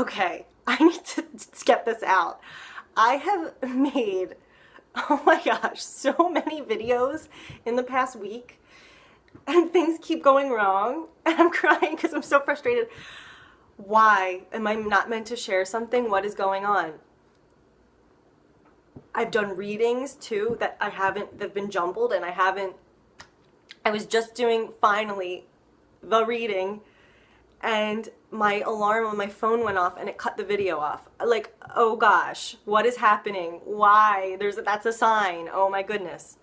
Okay, I need to get this out. I have made, oh my gosh, so many videos in the past week, and things keep going wrong, and I'm crying because I'm so frustrated. Why am I not meant to share something? What is going on? I've done readings too that they've been jumbled, and I was just doing finally the reading, and my alarm on my phone went off and it cut the video off. Like, oh gosh, what is happening? Why? That's a sign. Oh my goodness.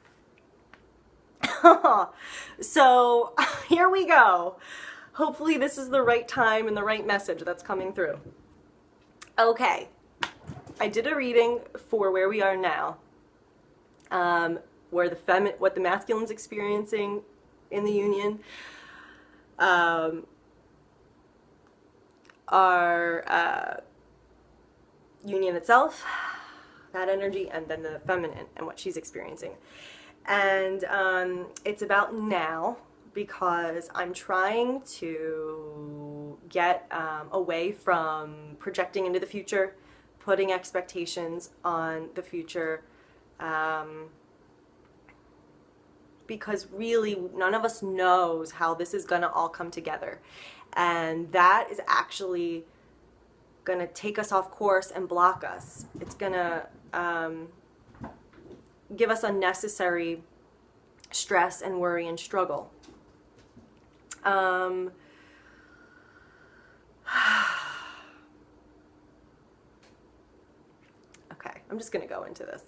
So here we go. Hopefully this is the right time and the right message that's coming through. Okay, I did a reading for where we are now, where what the masculine's experiencing in the union, our union itself, that energy, and then the feminine and what she's experiencing. And it's about now, because I'm trying to get away from projecting into the future, putting expectations on the future, because really none of us knows how this is gonna all come together. And that is actually gonna take us off course and block us. It's gonna give us unnecessary stress and worry and struggle. Okay, I'm just gonna go into this.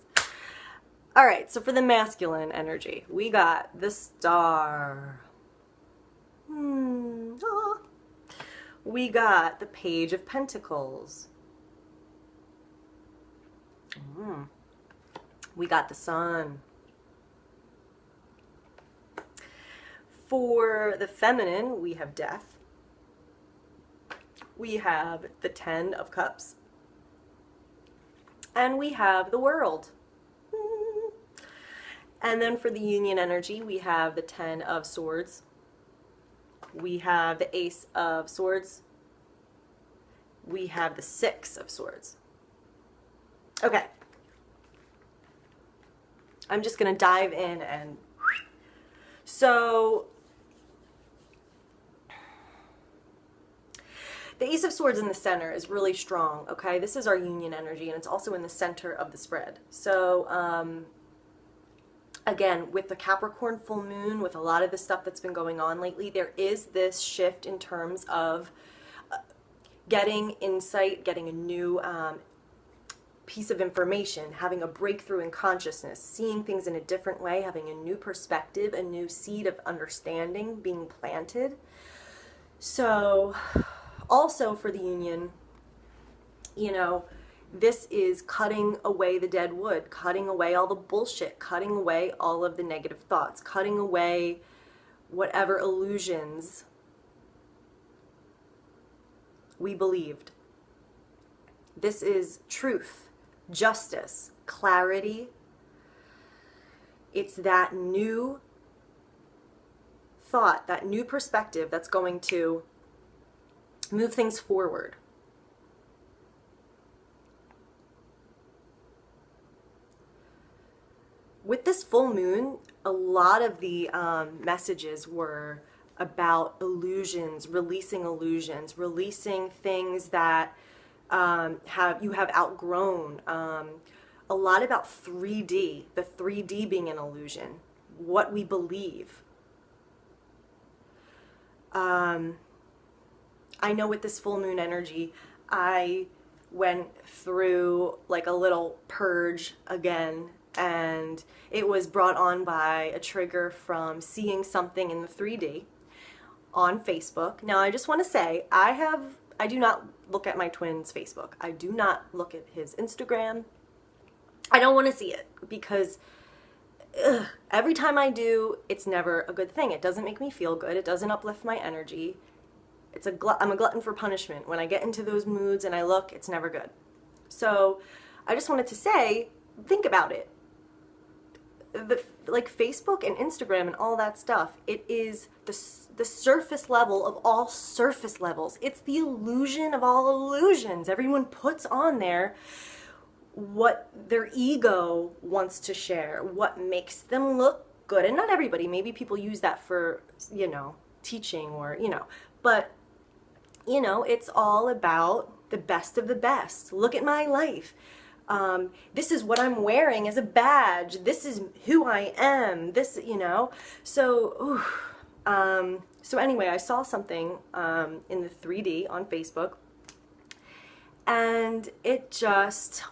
All right, so for the masculine energy, we got the Star. We got the Page of Pentacles. We got the Sun. For the feminine, we have Death. We have the Ten of Cups. And we have the World. And then for the union energy, we have the Ten of Swords. We have the Ace of Swords. We have the Six of Swords. Okay. I'm just going to dive in and... So, the Ace of Swords in the center is really strong, okay? This is our union energy, and it's also in the center of the spread. So, again, with the Capricorn full moon, with a lot of the stuff that's been going on lately, there is this shift in terms of getting insight, getting a new piece of information, having a breakthrough in consciousness, seeing things in a different way, having a new perspective, a new seed of understanding being planted. So, also for the union, you know, this is cutting away the dead wood, cutting away all the bullshit, cutting away all of the negative thoughts, cutting away whatever illusions we believed. This is truth, justice, clarity. It's that new thought, that new perspective that's going to move things forward. With this full moon, a lot of the messages were about illusions, releasing things that you have outgrown. A lot about 3D, the 3D being an illusion, what we believe. I know with this full moon energy, I went through like a little purge again, and it was brought on by a trigger from seeing something in the 3D on Facebook. Now, I just want to say, I do not look at my twin's Facebook. I do not look at his Instagram. I don't want to see it because every time I do, it's never a good thing. It doesn't make me feel good. It doesn't uplift my energy. I'm a glutton for punishment. When I get into those moods and I look, it's never good. So I just wanted to say, think about it. Like Facebook and Instagram and all that stuff, it is the surface level of all surface levels. It's the illusion of all illusions. Everyone puts on there what their ego wants to share, what makes them look good. And not everybody, maybe people use that for, you know, teaching or, you know, but, you know, it's all about the best of the best. Look at my life. This is what I'm wearing as a badge. This is who I am. This, you know, so, so anyway, I saw something in the 3D on Facebook, and it just,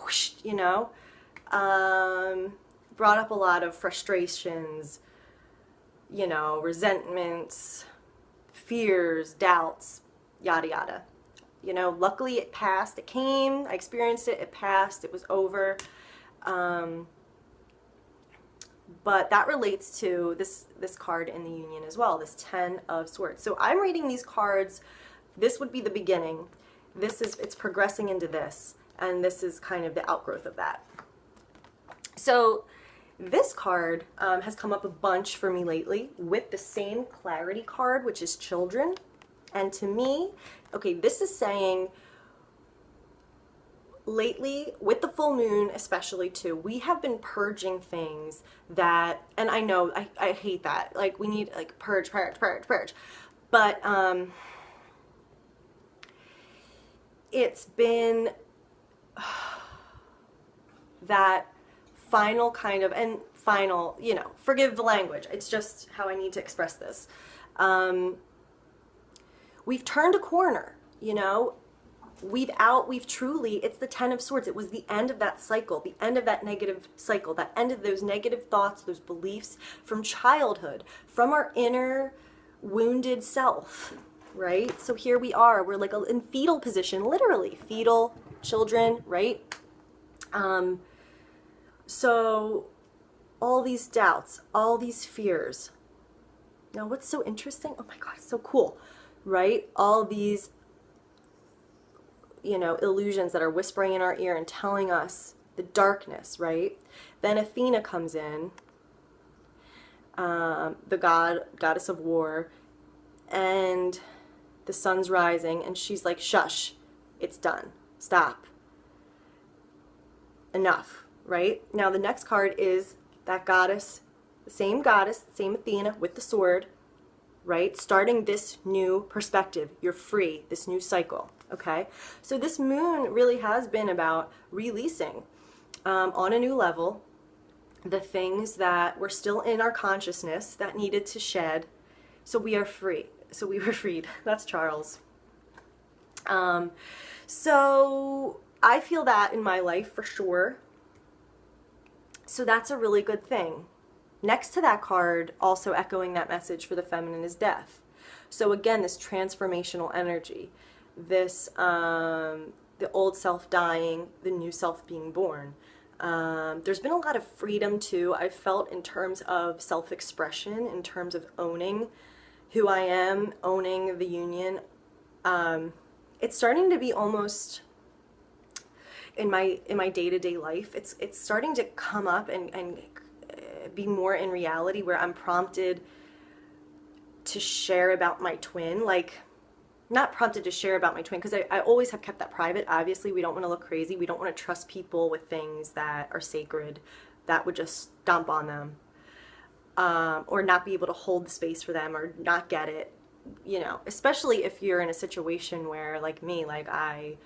whoosh, you know, brought up a lot of frustrations, you know, resentments, fears, doubts, yada yada. You know, luckily it passed. It came, I experienced it, it passed, it was over. But that relates to this card in the Union as well, this 10 of Swords. So I'm reading these cards. This would be the beginning. It's progressing into this, and this is kind of the outgrowth of that. So this card has come up a bunch for me lately with the same clarity card, which is children. And to me, okay, this is saying lately, with the full moon especially too, we have been purging things that, and I know I hate that, like we need like purge, but it's been that final kind of, and final, you know, forgive the language, it's just how I need to express this. We've turned a corner, you know, we've truly, it's the 10 of Swords. It was the end of that cycle, the end of that negative cycle, that end of those negative thoughts, those beliefs from childhood, from our inner wounded self, right? So here we are, we're like in fetal position, literally, fetal children, right? So all these doubts, all these fears. Now what's so interesting, oh my God, it's so cool, right? All these, you know, illusions that are whispering in our ear and telling us the darkness, right? Then Athena comes in, the goddess of war, and the sun's rising, and she's like, shush, it's done, stop, enough, right? Now the next card is that goddess, the same Athena with the sword, right? Starting this new perspective. You're free, this new cycle, okay? So this moon really has been about releasing on a new level the things that were still in our consciousness that needed to shed. So we are free. So we were freed. That's Charles. So I feel that in my life for sure. So that's a really good thing. Next to that card, also echoing that message for the feminine, is death. So again, this transformational energy, this the old self dying, the new self being born. There's been a lot of freedom too, I've felt, in terms of self-expression, in terms of owning who I am, owning the Union. It's starting to be almost, in my day-to-day life, it's starting to come up and be more in reality, where I'm prompted to share about my twin. Like, not prompted to share about my twin, because I always have kept that private. Obviously, we don't want to look crazy. We don't want to trust people with things that are sacred, that would just stomp on them, or not be able to hold the space for them, or not get it, you know, especially if you're in a situation where, like me, like I'm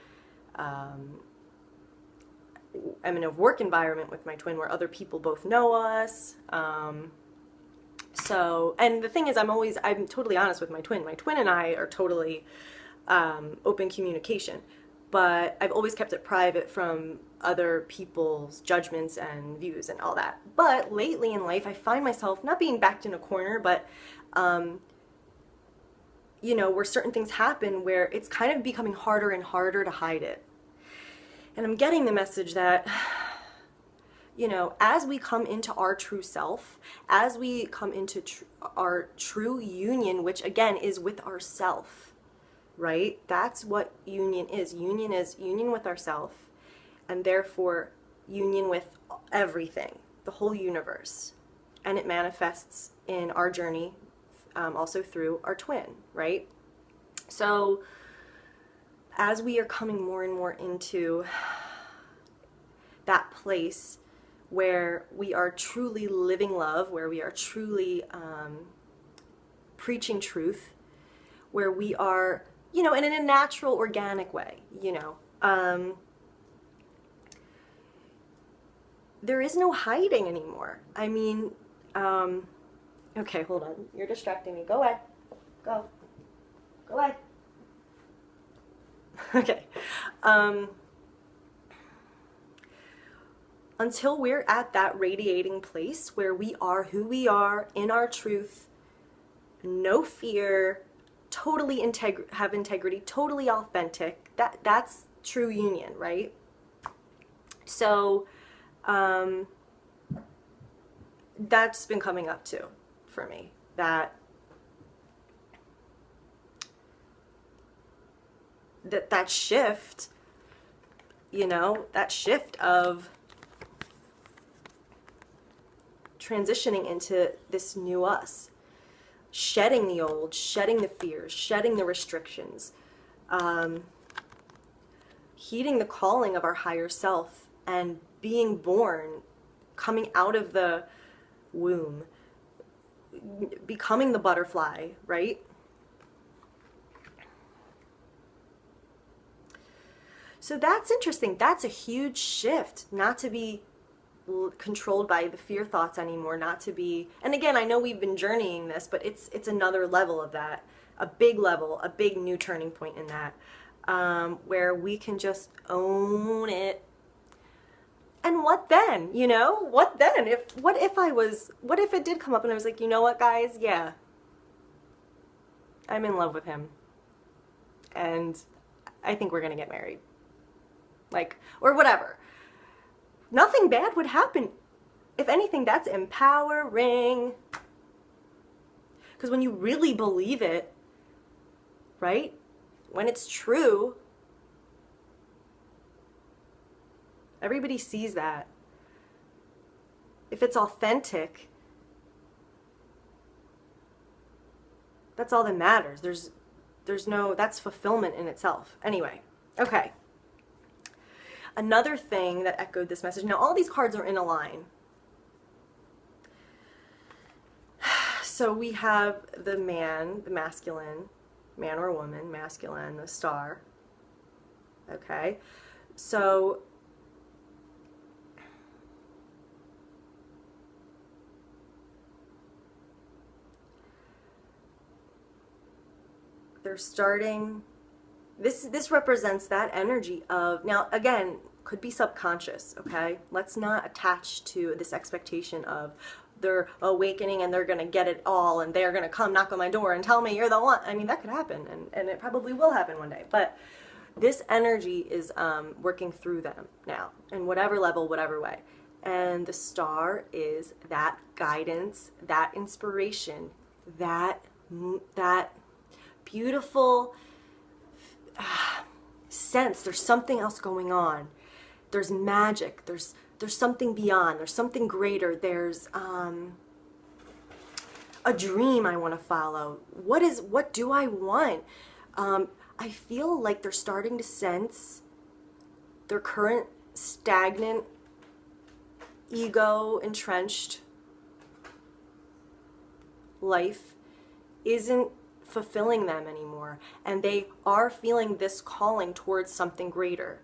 in a work environment with my twin where other people both know us. So, and the thing is, I'm totally honest with my twin. My twin and I are totally open communication, but I've always kept it private from other people's judgments and views and all that. But lately in life, I find myself not being backed in a corner, but you know, where certain things happen where it's kind of becoming harder and harder to hide it. And I'm getting the message that, you know, as we come into our true self, as we come into our true union, which again is with ourself, right? That's what union is. Union is union with ourself, and therefore union with everything, the whole universe. And it manifests in our journey also through our twin, right? So as we are coming more and more into that place where we are truly living love, where we are truly preaching truth, where we are, you know, and in a natural, organic way, you know, there is no hiding anymore. I mean, okay, hold on. You're distracting me. Go away. Go. Go away. Okay. Until we're at that radiating place where we are who we are in our truth, no fear, totally have integrity, totally authentic, that's true union, right? So that's been coming up too for me, that shift, you know, that shift of transitioning into this new us, shedding the old, shedding the fears, shedding the restrictions, heeding the calling of our higher self and being born, coming out of the womb, becoming the butterfly, right? So that's interesting. That's a huge shift, not to be controlled by the fear thoughts anymore, not to be, and again, I know we've been journeying this, but it's another level of that, a big level, a big new turning point in that, where we can just own it. And what then? You know, what then? What if it did come up and I was like, you know what, guys? Yeah, I'm in love with him, and I think we're gonna get married, like, or whatever. Nothing bad would happen. If anything, that's empowering. Because when you really believe it, right? When it's true, everybody sees that. If it's authentic, that's all that matters. There's no, that's fulfillment in itself. Anyway, okay. Another thing that echoed this message, now all these cards are in a line. So we have the man, the masculine, man or woman, masculine, the star. Okay, so they're starting. This represents that energy of, now again, could be subconscious, okay? Let's not attach to this expectation of they're awakening and they're going to get it all and they're going to come knock on my door and tell me you're the one. I mean, that could happen, and it probably will happen one day. But this energy is working through them now in whatever level, whatever way. And the star is that guidance, that inspiration, that beautiful sense there's something else going on. There's magic. There's something beyond. There's something greater. There's a dream I want to follow. What do I want? I feel like they're starting to sense their current stagnant, ego entrenched life isn't fulfilling them anymore, and they are feeling this calling towards something greater.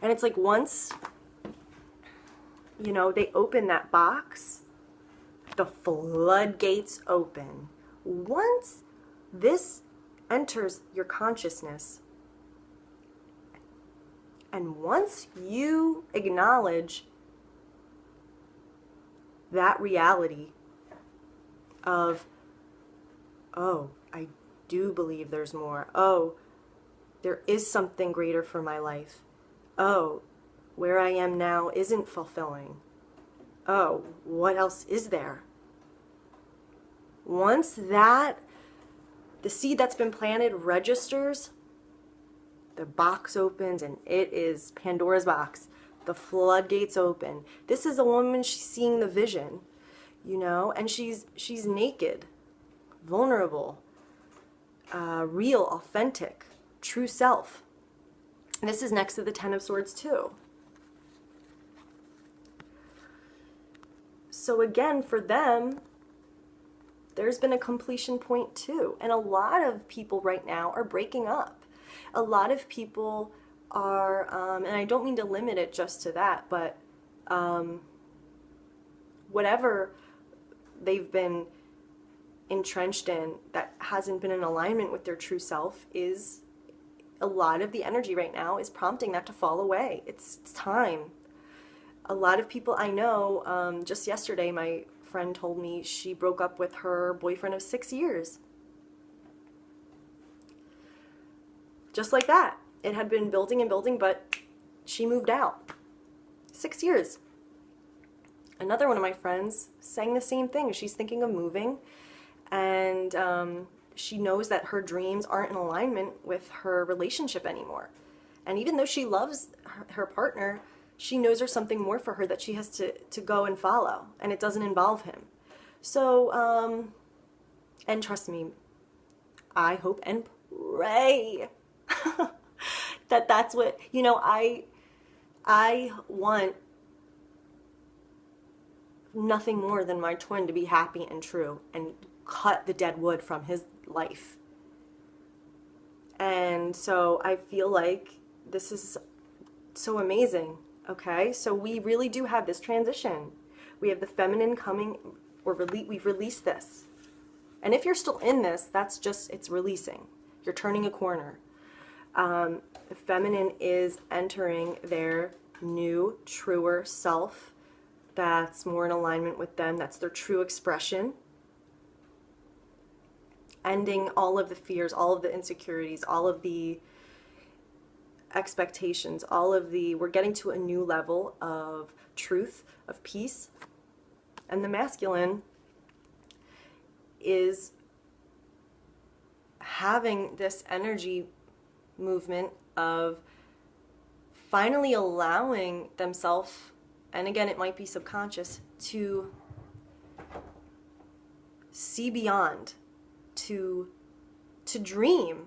And it's like once, you know, they open that box, the floodgates open. Once this enters your consciousness, and once you acknowledge that reality of, oh, I do believe there's more. Oh, there is something greater for my life. Oh, where I am now isn't fulfilling. Oh, what else is there? Once that, the seed that's been planted registers, the box opens and it is Pandora's box. The floodgates open. This is a woman, she's seeing the vision, you know, and she's naked, vulnerable, real, authentic, true self. And this is next to the Ten of Swords too. So again, for them, there's been a completion point too. And a lot of people right now are breaking up. A lot of people are, and I don't mean to limit it just to that, but whatever they've been entrenched in that hasn't been in alignment with their true self, is a lot of the energy right now is prompting that to fall away. It's time. A lot of people I know, just yesterday my friend told me she broke up with her boyfriend of 6 years. Just like that. It had been building and building, but she moved out. 6 years. Another one of my friends saying the same thing. She's thinking of moving, and she knows that her dreams aren't in alignment with her relationship anymore. And even though she loves her partner, she knows there's something more for her that she has to go and follow, and it doesn't involve him. So, and trust me, I hope and pray that that's what, you know, I want nothing more than my twin to be happy and true and cut the dead wood from his life. And so I feel like this is so amazing. Okay, so we really do have this transition. We have the feminine coming, we've released this. And if you're still in this, that's just, it's releasing. You're turning a corner. The feminine is entering their new, truer self that's more in alignment with them. That's their true expression. Ending all of the fears, all of the insecurities, all of the expectations, all of the, we're getting to a new level of truth, of peace. And the masculine is having this energy movement of finally allowing themselves, and again it might be subconscious, to see beyond, to dream,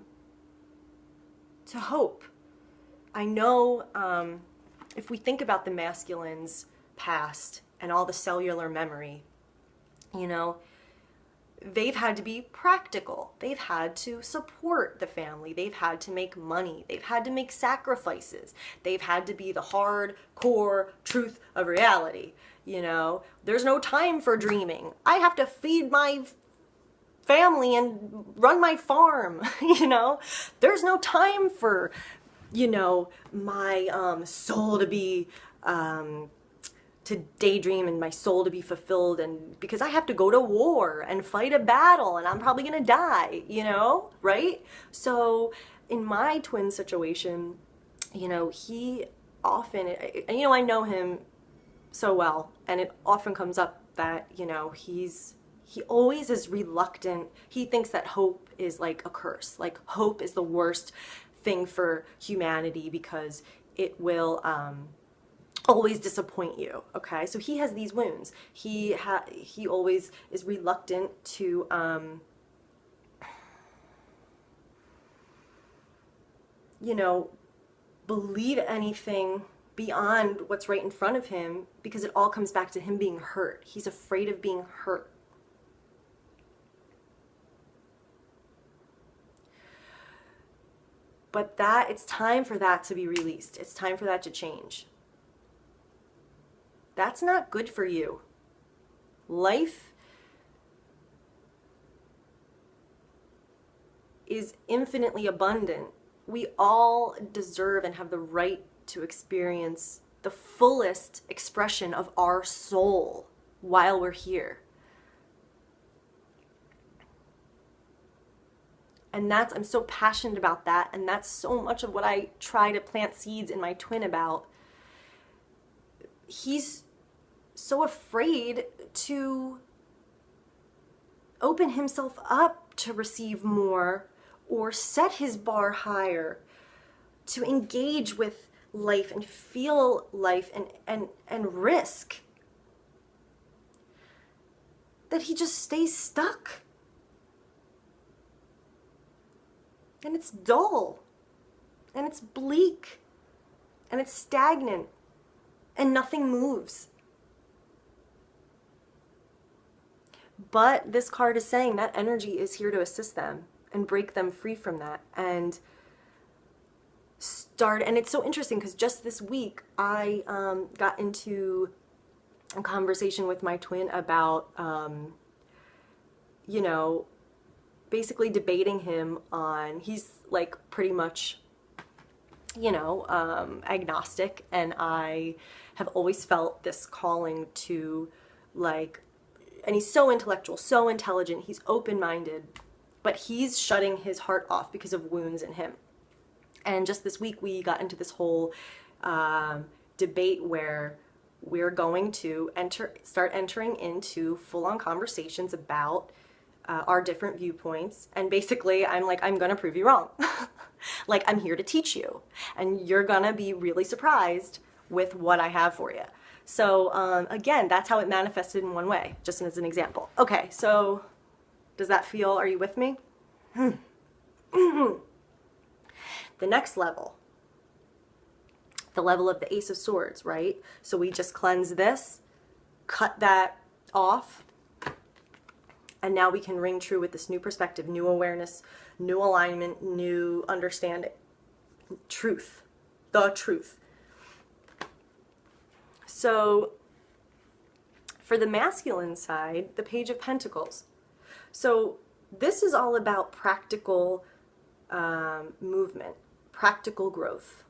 to hope. I know if we think about the masculine's past and all the cellular memory, you know, they've had to be practical. They've had to support the family. They've had to make money. They've had to make sacrifices. They've had to be the hardcore truth of reality. You know, there's no time for dreaming. I have to feed my family and run my farm. You know, there's no time for, you know, my soul to be to daydream and my soul to be fulfilled, and because I have to go to war and fight a battle and I'm probably gonna die, you know, right? So in my twin situation, you know, he often, and you know, I know him so well, and it often comes up that, you know, he always is reluctant. He thinks that hope is like a curse. Like hope is the worst thing for humanity because it will always disappoint you. Okay, so he has these wounds. He always is reluctant to you know, believe anything beyond what's right in front of him, because it all comes back to him being hurt. He's afraid of being hurt. But that, it's time for that to be released. It's time for that to change. That's not good for you. Life is infinitely abundant. We all deserve and have the right to experience the fullest expression of our soul while we're here. And that's, I'm so passionate about that, and that's so much of what I try to plant seeds in my twin about. He's so afraid to open himself up to receive more or set his bar higher, to engage with life and feel life and risk, that he just stays stuck. And it's dull, and it's bleak, and it's stagnant, and nothing moves. But this card is saying that energy is here to assist them and break them free from that and start. And it's so interesting because just this week I got into a conversation with my twin about, you know, basically debating him on, he's like pretty much, you know, agnostic, and I have always felt this calling to like, and he's so intellectual, so intelligent, he's open-minded, but he's shutting his heart off because of wounds in him. And just this week we got into this whole debate where we're going to start entering into full-on conversations about our different viewpoints. And basically I'm like, I'm gonna prove you wrong. Like, I'm here to teach you, and you're gonna be really surprised with what I have for you. So again, that's how it manifested in one way, just as an example. Okay, so does that feel, are you with me? The next level, the level of the Ace of Swords, right? So we just cleanse this, cut that off, and now we can ring true with this new perspective, new awareness, new alignment, new understanding. Truth. The truth. So for the masculine side, the Page of Pentacles. So this is all about practical movement, practical growth.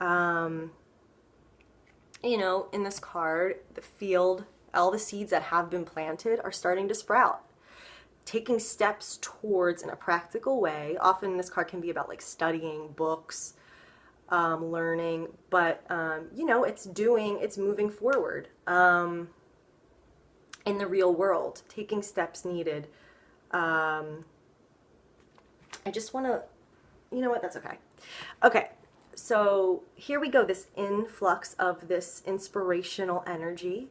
You know, in this card, the field, all the seeds that have been planted are starting to sprout. Taking steps towards, in a practical way. Often this card can be about like studying books, learning, but you know, it's moving forward in the real world, taking steps needed. I just want to, you know what, that's okay. Okay, so here we go, this influx of this inspirational energy.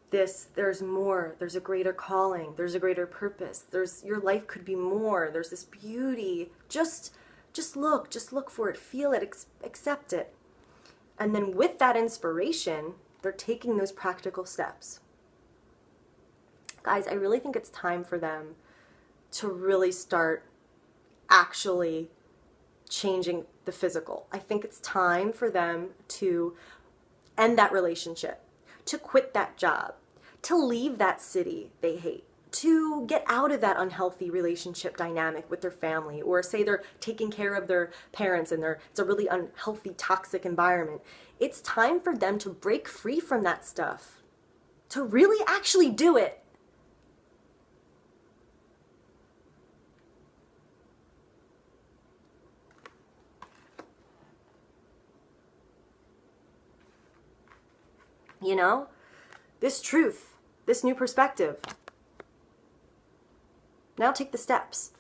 There's more, there's a greater calling, there's a greater purpose, your life could be more, there's this beauty. Just look for it, feel it, accept it. And then with that inspiration, they're taking those practical steps. Guys, I really think it's time for them to really start actually changing the physical. I think it's time for them to end that relationship, to quit that job, to leave that city they hate, to get out of that unhealthy relationship dynamic with their family, or say they're taking care of their parents and it's a really unhealthy, toxic environment. It's time for them to break free from that stuff, to really actually do it. You know, this truth, this new perspective. Now take the steps.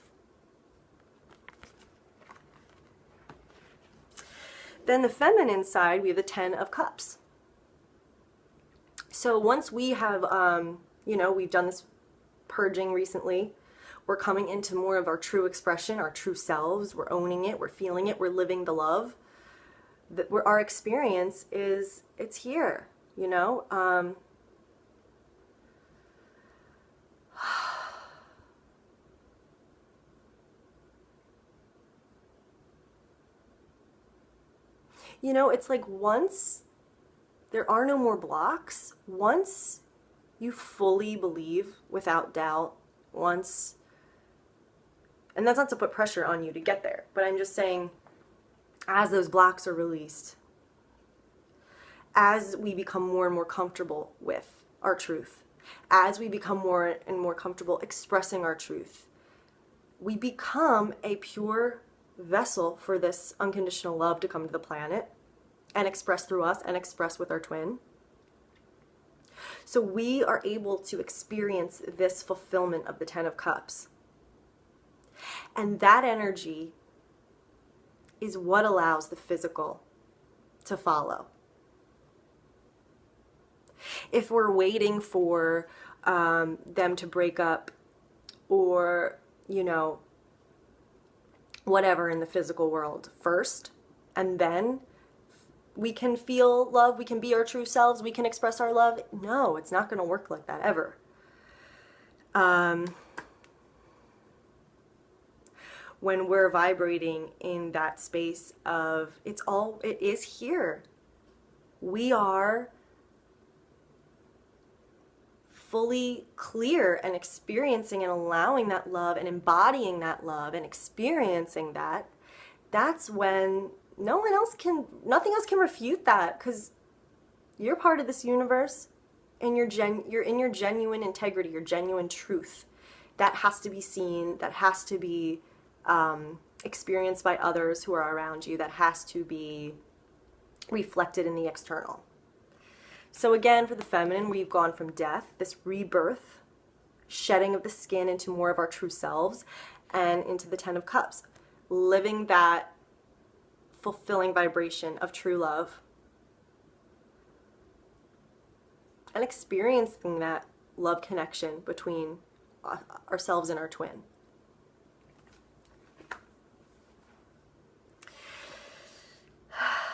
Then the feminine side, we have the Ten of Cups. So once we have, you know, we've done this purging recently, we're coming into more of our true expression, our true selves. We're owning it, we're feeling it, we're living the love. Our experience is, it's here, you know. You know, it's like once there are no more blocks, once you fully believe without doubt, once, and that's not to put pressure on you to get there, but I'm just saying, as those blocks are released, as we become more and more comfortable with our truth, as we become more and more comfortable expressing our truth, we become a pure vessel for this unconditional love to come to the planet and express through us and express with our twin. So we are able to experience this fulfillment of the Ten of Cups. And that energy is what allows the physical to follow. If we're waiting for them to break up or, you know, whatever in the physical world first, and then we can feel love, we can be our true selves, we can express our love. No, it's not going to work like that ever. When we're vibrating in that space of it is here. We are fully clear and experiencing and allowing that love and embodying that love and experiencing that. That's when nothing else can refute that, because you're part of this universe and you're in your genuine integrity, your genuine truth. That has to be seen, that has to be experienced by others who are around you, that has to be reflected in the external. So again, for the feminine, we've gone from death, this rebirth, shedding of the skin into more of our true selves, and into the Ten of Cups, living that fulfilling vibration of true love and experiencing that love connection between ourselves and our twin.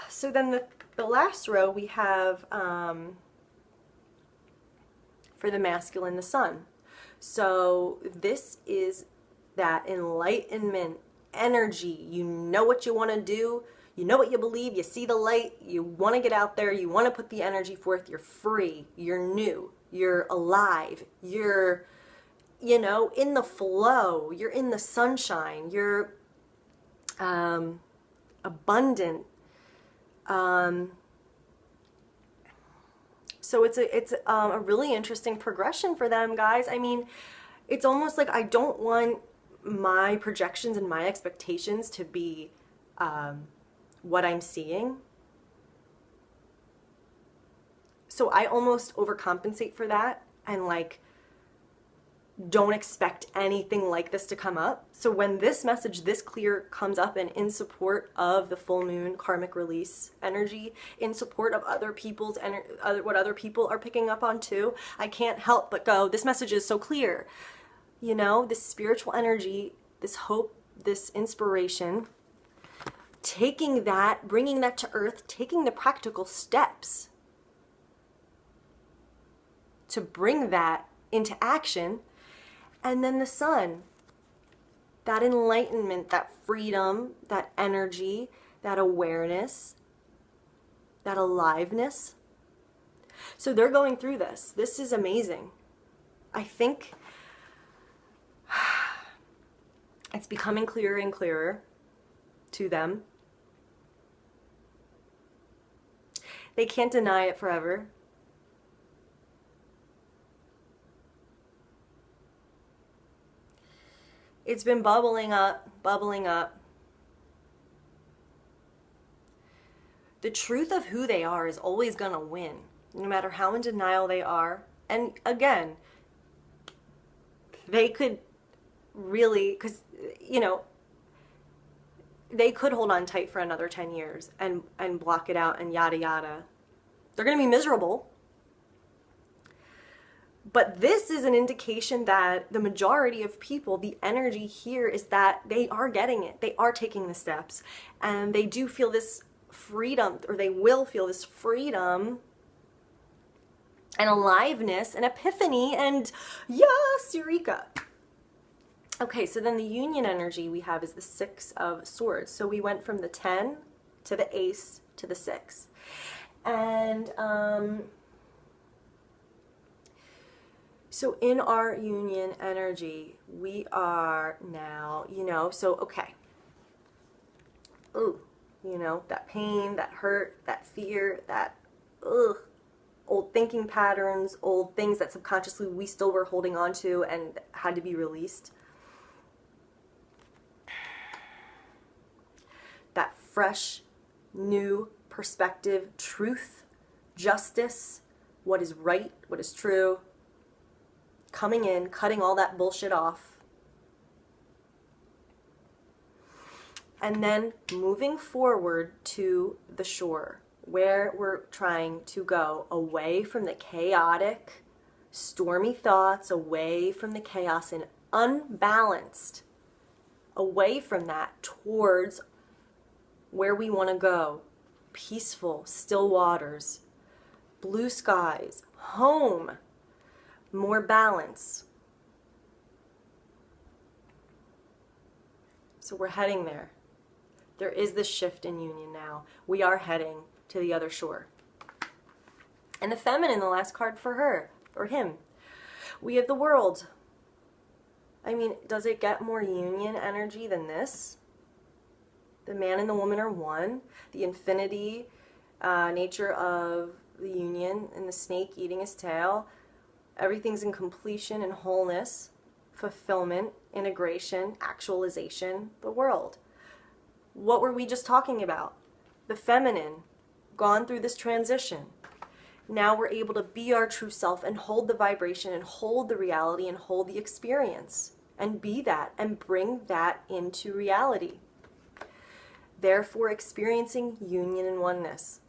So then the last row we have for the masculine, the sun. So this is that enlightenment energy. You know what you want to do. You know what you believe. You see the light. You want to get out there. You want to put the energy forth. You're free. You're new. You're alive. You're, you know, in the flow. You're in the sunshine. You're abundant. So it's a really interesting progression for them, guys. I mean, it's almost like I don't want my projections and my expectations to be what I'm seeing. So I almost overcompensate for that and like don't expect anything like this to come up. So when this message, this clear, comes up and in support of the full moon karmic release energy, in support of other people's what other people are picking up on too, I can't help but go, this message is so clear. You know, this spiritual energy, this hope, this inspiration, taking that, bringing that to earth, taking the practical steps to bring that into action. And then the sun, that enlightenment, that freedom, that energy, that awareness, that aliveness. So they're going through this. This is amazing. I think it's becoming clearer and clearer to them. They can't deny it forever. It's been bubbling up, bubbling up. The truth of who they are is always going to win, no matter how in denial they are. And again, they could really, because, you know, they could hold on tight for another 10 years and block it out and yada yada. They're going to be miserable. But this is an indication that the majority of people, the energy here is that they are getting it. They are taking the steps. And they do feel this freedom, or they will feel this freedom and aliveness and epiphany and yes, eureka. Okay, so then the union energy we have is the Six of Swords. So we went from the 10 to the Ace to the 6. And so in our union energy, we are now, you know, so okay. Ooh, you know, that pain, that hurt, that fear, that old thinking patterns, old things that subconsciously we still were holding on to and had to be released. That fresh, new perspective, truth, justice, what is right, what is true, coming in, cutting all that bullshit off. And then moving forward to the shore, where we're trying to go away from the chaotic, stormy thoughts, away from the chaos and unbalanced, away from that towards where we want to go. Peaceful, still waters, blue skies, home, more balance. So we're heading there. There is this shift in union now. We are heading to the other shore. And the feminine, the last card for her, or him. We have the world. I mean, does it get more union energy than this? The man and the woman are one. The infinity nature of the union and the snake eating his tail. Everything's in completion and wholeness, fulfillment, integration, actualization, the world. What were we just talking about? The feminine, gone through this transition. Now we're able to be our true self and hold the vibration and hold the reality and hold the experience and be that and bring that into reality. Therefore, experiencing union and oneness.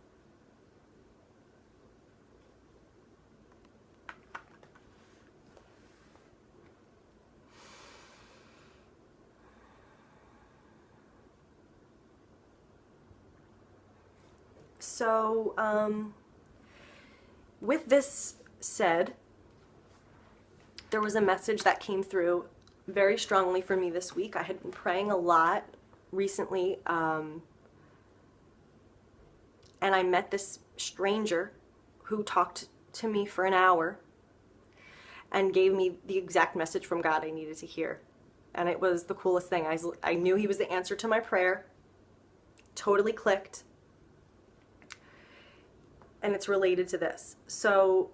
So, with this said, there was a message that came through very strongly for me this week. I had been praying a lot recently, and I met this stranger who talked to me for an hour and gave me the exact message from God I needed to hear. And it was the coolest thing. I knew he was the answer to my prayer. Totally clicked. And it's related to this. So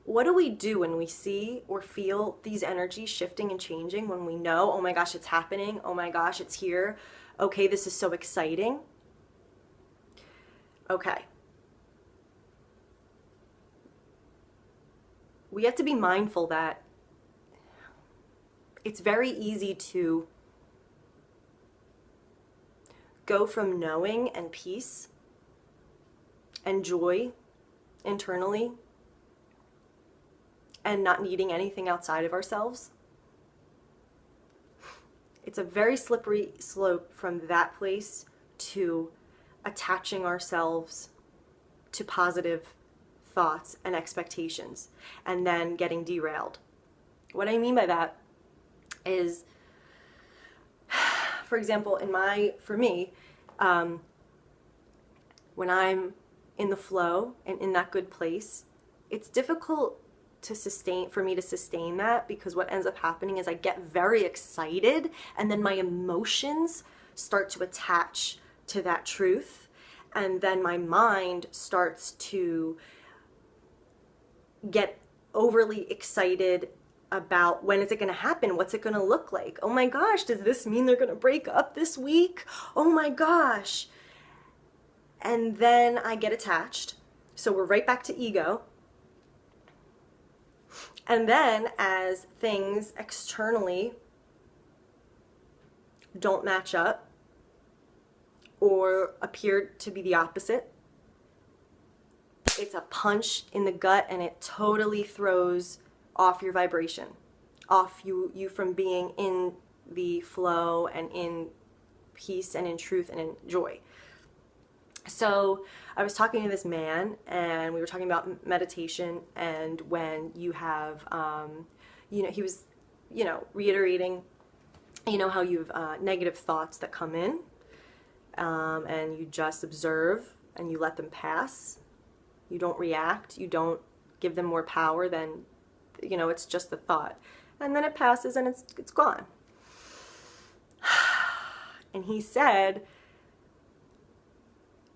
what do we do when we see or feel these energies shifting and changing, when we know, oh my gosh, it's happening, oh my gosh, it's here, okay, this is so exciting? Okay. We have to be mindful that it's very easy to go from knowing and peace and joy internally and not needing anything outside of ourselves. It's a very slippery slope from that place to attaching ourselves to positive thoughts and expectations and then getting derailed. What I mean by that is, for example, for me, when I'm in the flow and in that good place, it's difficult for me to sustain that, because what ends up happening is I get very excited and then my emotions start to attach to that truth, and then my mind starts to get overly excited about when is it going to happen, what's it going to look like, oh my gosh, does this mean they're going to break up this week, oh my gosh. And then I get attached. So we're right back to ego. And then as things externally don't match up or appear to be the opposite, it's a punch in the gut, and it totally throws off your vibration, off you from being in the flow and in peace and in truth and in joy. So I was talking to this man, and we were talking about meditation, and when you have, he was, reiterating, how you have negative thoughts that come in, and you just observe and you let them pass. You don't react. You don't give them more power than, it's just the thought. And then it passes and it's gone. And he said,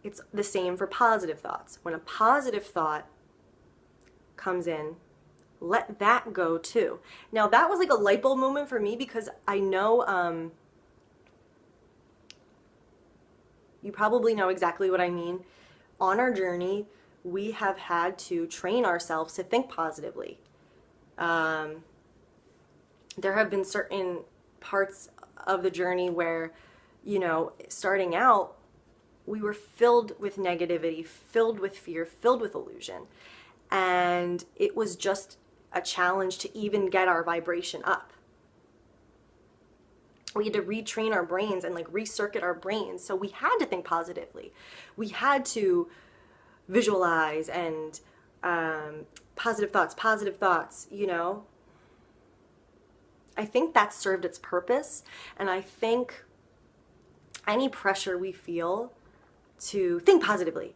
it's the same for positive thoughts. When a positive thought comes in, let that go too. Now that was like a light bulb moment for me, because I know you probably know exactly what I mean. On our journey, we have had to train ourselves to think positively. There have been certain parts of the journey where you know, starting out, we were filled with negativity, filled with fear, filled with illusion. And it was just a challenge to even get our vibration up. We had to retrain our brains and like recircuit our brains. So we had to think positively. We had to visualize and positive thoughts, you know. I think that served its purpose. And I think any pressure we feel to think positively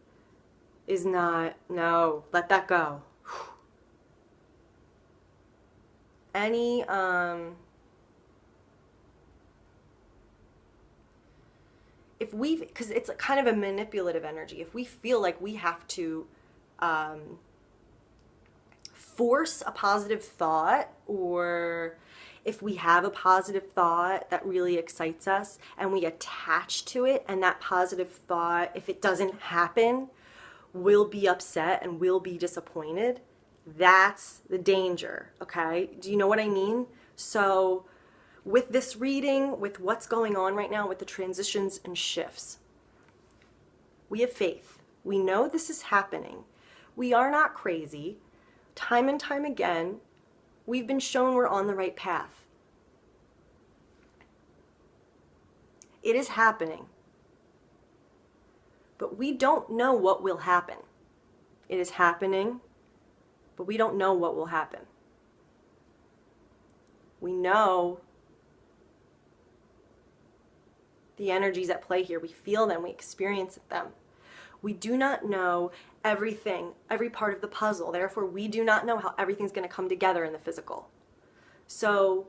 is not, no, let that go. Any, if we, because it's kind of a manipulative energy, if we feel like we have to force a positive thought, or if we have a positive thought that really excites us and we attach to it, and that positive thought, if it doesn't happen, we'll be upset and we'll be disappointed. That's the danger, okay? Do you know what I mean? So with this reading, with what's going on right now, with the transitions and shifts, we have faith. We know this is happening. We are not crazy. Time and time again, we've been shown we're on the right path. It is happening. But we don't know what will happen. It is happening, but we don't know what will happen. We know the energies at play here. We feel them, we experience them. We do not know everything, every part of the puzzle. Therefore, we do not know how everything's going to come together in the physical. So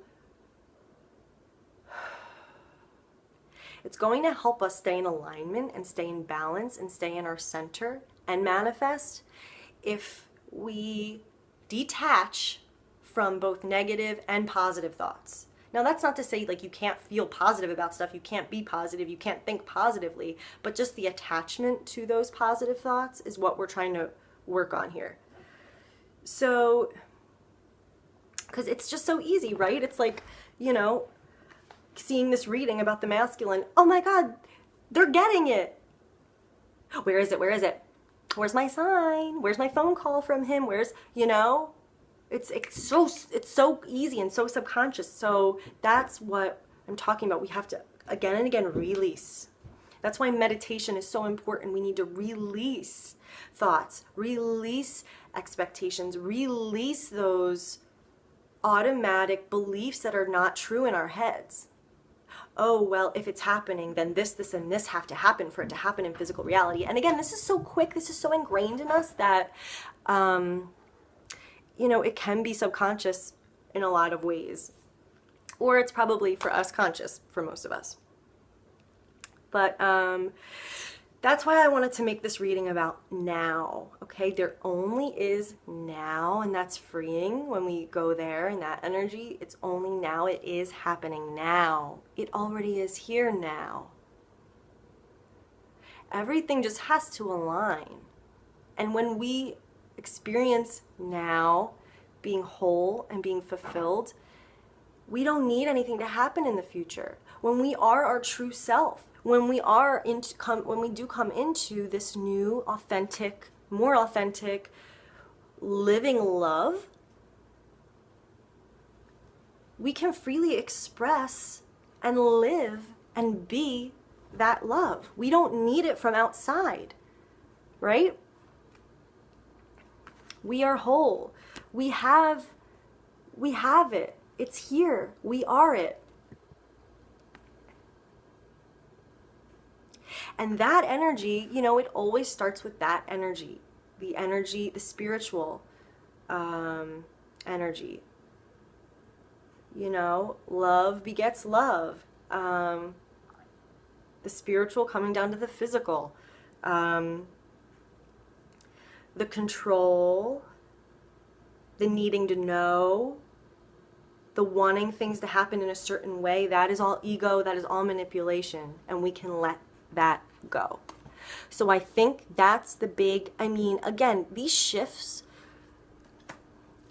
it's going to help us stay in alignment and stay in balance and stay in our center and manifest if we detach from both negative and positive thoughts. Now, that's not to say like you can't feel positive about stuff, you can't be positive, you can't think positively, but just the attachment to those positive thoughts is what we're trying to work on here. So, because it's just so easy, right? It's like, you know, seeing this reading about the masculine, oh my God, they're getting it. Where is it? Where is it? Where's my sign? Where's my phone call from him? Where's, you know? It's so easy and so subconscious. So that's what I'm talking about. We have to again and again release. That's why meditation is so important. We need to release thoughts, release expectations, release those automatic beliefs that are not true in our heads. Oh, well, if it's happening, then this, and this have to happen for it to happen in physical reality. And again, this is so quick, this is so ingrained in us that, you know, it can be subconscious in a lot of ways. Or it's probably, for us, conscious for most of us. But that's why I wanted to make this reading about now, okay? There only is now, and that's freeing when we go there in that energy. It's only now. It is happening now. It already is here now. Everything just has to align. And when we experience now being whole and being fulfilled, we don't need anything to happen in the future. When we are our true self, when we do come into this new, authentic, more authentic, living love, we can freely express and live and be that love. We don't need it from outside, right? We are whole. We have it. It's here. We are it. And that energy, you know, it always starts with that energy. The spiritual energy. You know, love begets love. The spiritual coming down to the physical. The control, the needing to know, the wanting things to happen in a certain way, that is all ego, that is all manipulation, and we can let that go. So I think that's the big, I mean, again, these shifts,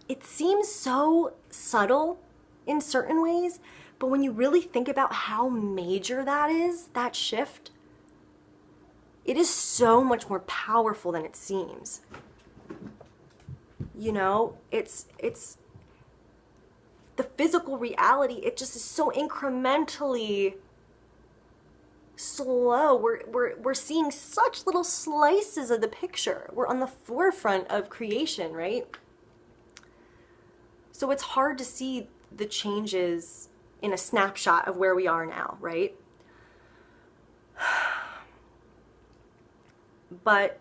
it seems so subtle, in certain ways, but when you really think about how major that is, that shift, it is so much more powerful than it seems. You know, it's the physical reality, it just is so incrementally slow. We're seeing such little slices of the picture. We're on the forefront of creation, right? So it's hard to see the changes in a snapshot of where we are now, right? But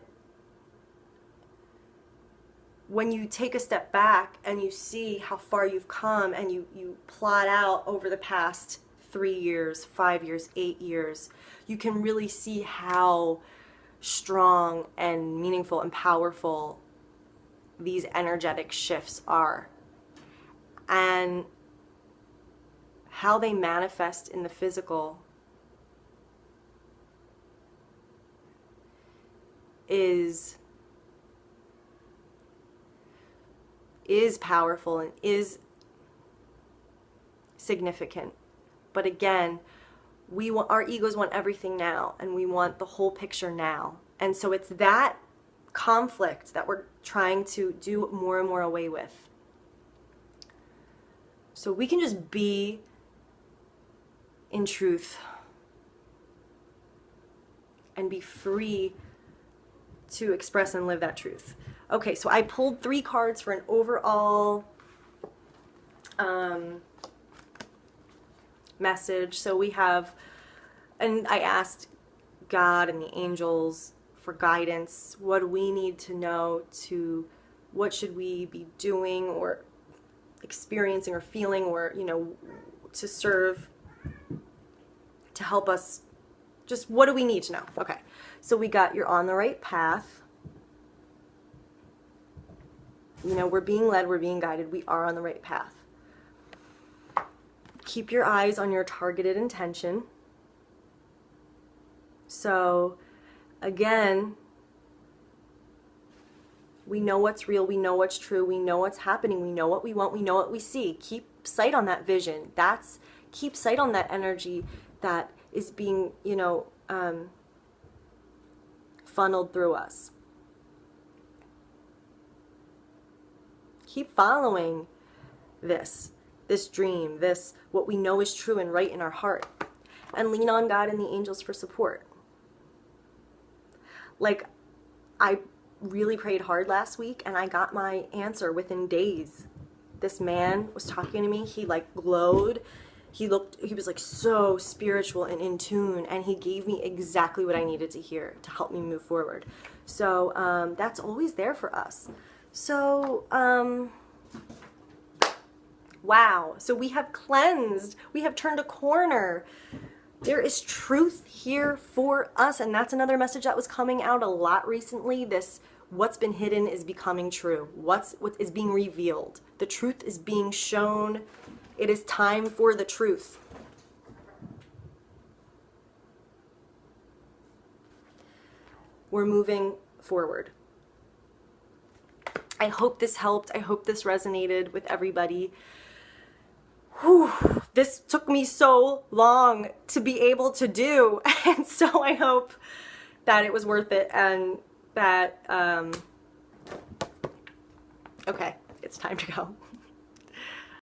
when you take a step back and you see how far you've come and you plot out over the past 3 years, 5 years, 8 years, you can really see how strong and meaningful and powerful these energetic shifts are, and how they manifest in the physical is powerful and is significant. But again, our egos want everything now, and we want the whole picture now. And so it's that conflict that we're trying to do more and more away with. So we can just be in truth and be free to express and live that truth. Okay, so I pulled 3 cards for an overall message. So we have, and I asked God and the angels for guidance. What do we need to know what should we be doing or experiencing or feeling, or, you know, to serve, to help us, just what do we need to know? Okay, so we got, you're on the right path. You know, we're being led, we're being guided, we are on the right path. Keep your eyes on your targeted intention. So, again, we know what's real, we know what's true, we know what's happening, we know what we want, we know what we see. Keep sight on that vision. Keep sight on that energy that is being, you know, funneled through us. Keep following this dream, what we know is true and right in our heart. And lean on God and the angels for support. Like, I really prayed hard last week and I got my answer within days. This man was talking to me, he like glowed. He was like so spiritual and in tune, and he gave me exactly what I needed to hear to help me move forward. So that's always there for us. So, wow. So we have cleansed. We have turned a corner. There is truth here for us, and that's another message that was coming out a lot recently. This, what's been hidden is becoming true. What is being revealed. The truth is being shown. It is time for the truth. We're moving forward. I hope this helped. I hope this resonated with everybody. Whew, this took me so long to be able to do. And so I hope that it was worth it, and that, okay, it's time to go.